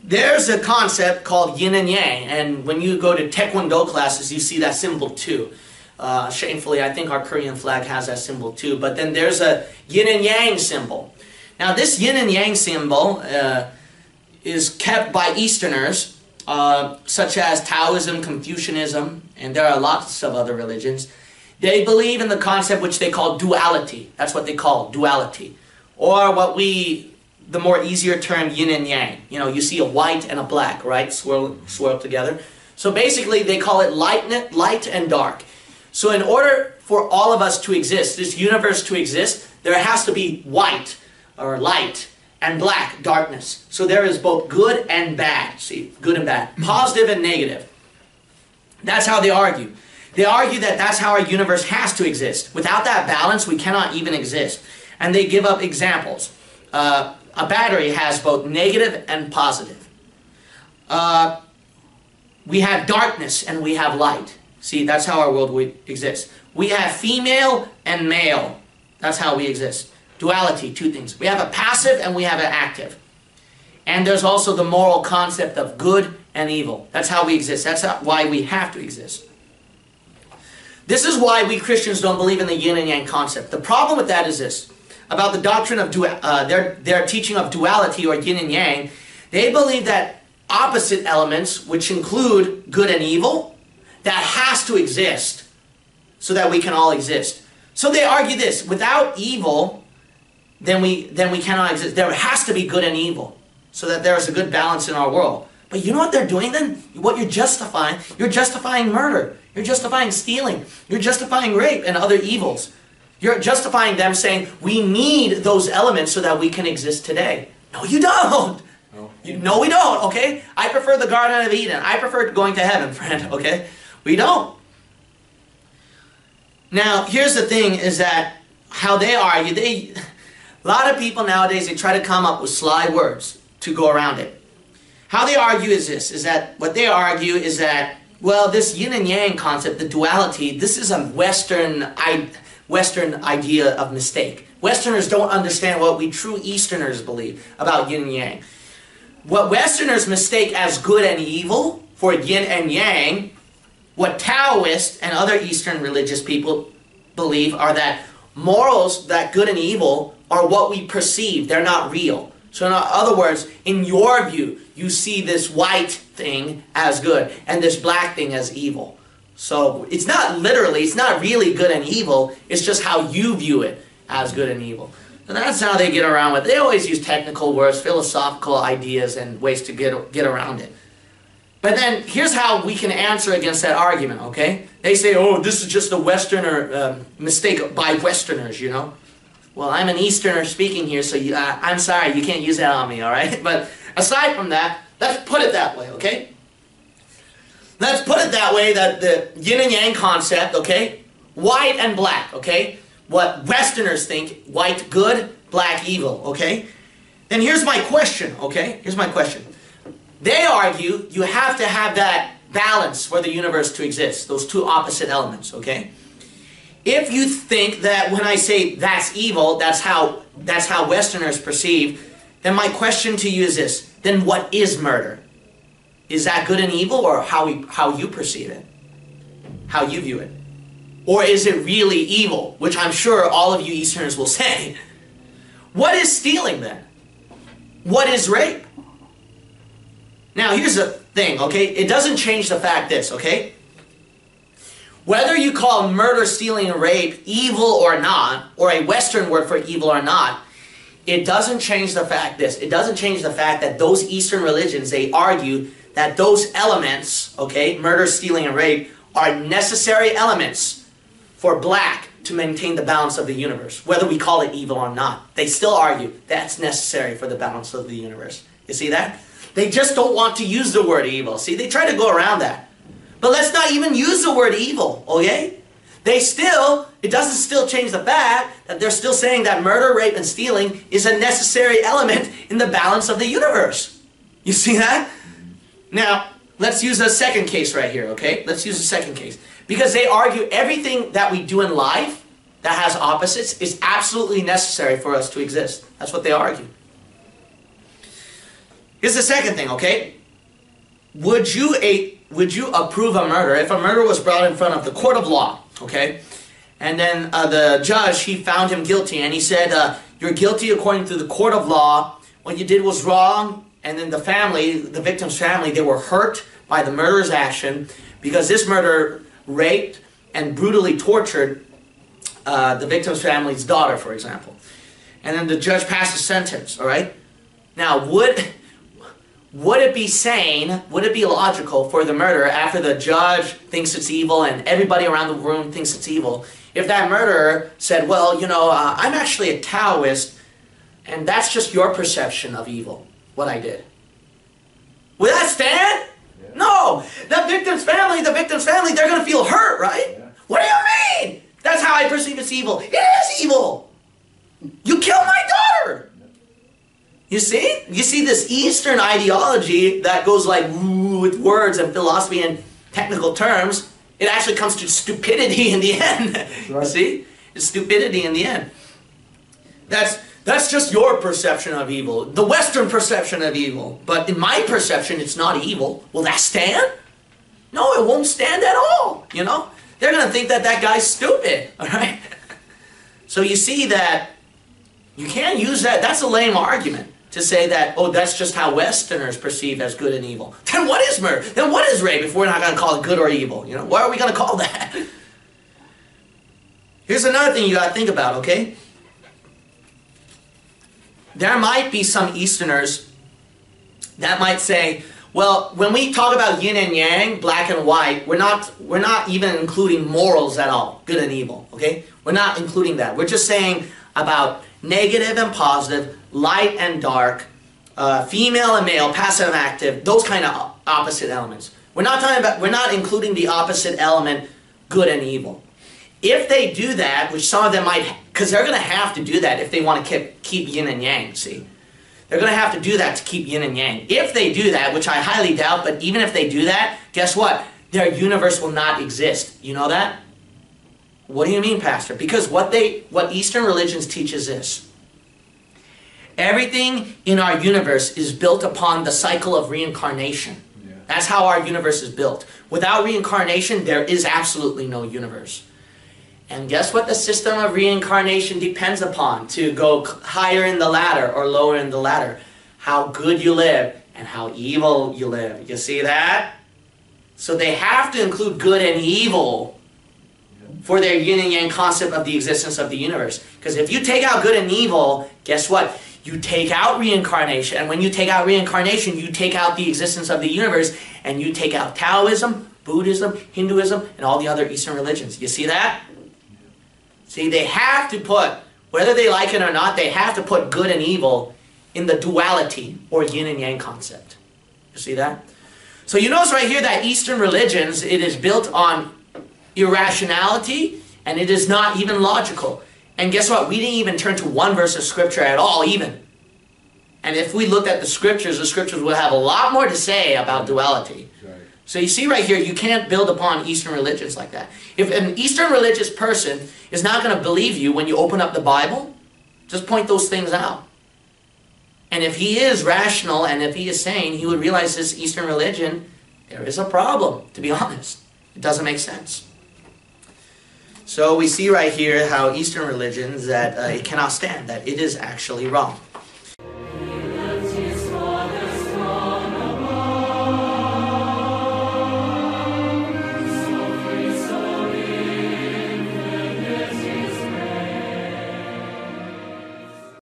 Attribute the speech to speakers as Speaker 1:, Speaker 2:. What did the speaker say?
Speaker 1: there's a concept called yin and yang, and when you go to taekwondo classes, you see that symbol too. Shamefully, I think our Korean flag has that symbol too, but then there's a yin and yang symbol. Now this yin and yang symbol is kept by Easterners, such as Taoism, Confucianism, and there are lots of other religions. They believe in the concept which they call duality. That's what they call duality. Or what the more easier term, yin and yang. You know, you see a white and a black, right? Swirl together. So basically they call it light and dark. So in order for all of us to exist, this universe to exist, there has to be white or light and black, darkness. So there is both good and bad. See, good and bad. Positive and negative. That's how they argue. They argue that that's how our universe has to exist. Without that balance, we cannot even exist. And they give up examples. A battery has both negative and positive. We have darkness and we have light. See, that's how our world exists. We have female and male. That's how we exist. Duality, two things. We have a passive and we have an active. And there's also the moral concept of good and evil. That's how we exist. That's why we have to exist. This is why we Christians don't believe in the yin and yang concept. The problem with that is this. About the doctrine of their teaching of duality or yin and yang, they believe that opposite elements, which include good and evil, that has to exist so that we can all exist. So they argue this: without evil, then we cannot exist. There has to be good and evil so that there is a good balance in our world. But you know what they're doing then? What you're justifying murder. You're justifying stealing. You're justifying rape and other evils. You're justifying them saying, we need those elements so that we can exist today. No, you don't. No, we don't, okay? I prefer the Garden of Eden. I prefer going to heaven, friend, okay? We don't. Now, here's the thing, is that how they argue, a lot of people nowadays, they try to come up with sly words to go around it. How they argue is this, is that, what they argue is that, well, this yin and yang concept, the duality, this is a Western idea of mistake. Westerners don't understand what we true Easterners believe about yin and yang. What Westerners mistake as good and evil for yin and yang, what Taoists and other Eastern religious people believe are that morals, that good and evil, are what we perceive. They're not real. So in other words, in your view, you see this white thing as good and this black thing as evil. So it's not literally, it's not really good and evil, it's just how you view it as good and evil. And that's how they get around with it. They always use technical words, philosophical ideas, and ways to get around it. But then here's how we can answer against that argument, okay? They say, oh, this is just a Westerner mistake by Westerners, you know? Well, I'm an Easterner speaking here, so I'm sorry, you can't use that on me, all right? But aside from that, let's put it that way, okay? Let's put it that way, that the yin and yang concept, okay? White and black, okay? What Westerners think, white good, black evil, okay? Then here's my question, okay? Here's my question. They argue you have to have that balance for the universe to exist, those two opposite elements, okay? If you think that when I say that's evil, that's how Westerners perceive, then my question to you is this: then what is murder? Is that good and evil, or how you perceive it? How you view it? Or is it really evil, which I'm sure all of you Easterners will say? What is stealing then? What is rape? Now here's the thing, okay? It doesn't change the fact this, okay? Whether you call murder, stealing, and rape evil or not, or a Western word for evil or not, it doesn't change the fact this. It doesn't change the fact that those Eastern religions, they argue that those elements, okay, murder, stealing, and rape, are necessary elements for black to maintain the balance of the universe, whether we call it evil or not. They still argue that's necessary for the balance of the universe. You see that? They just don't want to use the word evil. See, they try to go around that. But let's not even use the word evil, okay? It doesn't still change the fact that they're still saying that murder, rape, and stealing is a necessary element in the balance of the universe. You see that? Now, let's use a second case right here, okay? Let's use a second case. Because they argue everything that we do in life that has opposites is absolutely necessary for us to exist. That's what they argue. Here's the second thing, okay? Would you approve a murder if a murder was brought in front of the court of law, okay? And then the judge, he found him guilty, and he said, you're guilty according to the court of law. What you did was wrong. And then the family, the victim's family, they were hurt by the murderer's action because this murderer raped and brutally tortured the victim's family's daughter, for example. And then the judge passed a sentence, all right? Now, would it be sane, would it be logical for the murderer, after the judge thinks it's evil and everybody around the room thinks it's evil, if that murderer said, well, you know, I'm actually a Taoist, and that's just your perception of evil, what I did. Will that stand? Yeah. No. The victim's family, they're going to feel hurt, right? Yeah. What do you mean? That's how I perceive it's evil. It is evil. You killed my daughter. You see? You see this Eastern ideology that goes like with words and philosophy and technical terms. It actually comes to stupidity in the end. Right. You see? It's stupidity in the end. That's just your perception of evil. The Western perception of evil. But in my perception, it's not evil. Will that stand? No, it won't stand at all. You know? They're going to think that that guy's stupid. All right? So you see that you can't use that. That's a lame argument to say that, oh, that's just how Westerners perceive as good and evil. Then what is murder? Then what is rape if we're not going to call it good or evil? You know, what are we going to call that? Here's another thing you got to think about, okay? There might be some Easterners that might say, well, when we talk about yin and yang, black and white, we're not even including morals at all, good and evil, okay? We're not including that. We're just saying about negative and positive, light and dark, female and male, passive and active, those kind of opposite elements. We're not including the opposite element, good and evil. If they do that, which some of them might, because they're going to have to do that if they want to keep yin and yang, see? They're going to have to do that to keep yin and yang. If they do that, which I highly doubt, but even if they do that, guess what? Their universe will not exist. You know that? What do you mean, Pastor? Because what Eastern religions teach is this. Everything in our universe is built upon the cycle of reincarnation. Yeah. That's how our universe is built. Without reincarnation, there is absolutely no universe. And guess what the system of reincarnation depends upon to go higher in the ladder or lower in the ladder? How good you live and how evil you live. You see that? So they have to include good and evil for their yin and yang concept of the existence of the universe. Because if you take out good and evil, guess what? You take out reincarnation. And when you take out reincarnation, you take out the existence of the universe. And you take out Taoism, Buddhism, Hinduism, and all the other Eastern religions. You see that? See, they have to put, whether they like it or not, they have to put good and evil in the duality or yin and yang concept. You see that? So you notice right here that Eastern religions, it is built on irrationality and it is not even logical. And guess what? We didn't even turn to one verse of scripture at all even. And if we looked at the scriptures would have a lot more to say about duality. So you see right here, you can't build upon Eastern religions like that. If an Eastern religious person is not going to believe you when you open up the Bible, just point those things out. And if he is rational and if he is sane, he would realize this Eastern religion, there is a problem, to be honest. It doesn't make sense. So we see right here how Eastern religions, that it cannot stand, that it is actually wrong.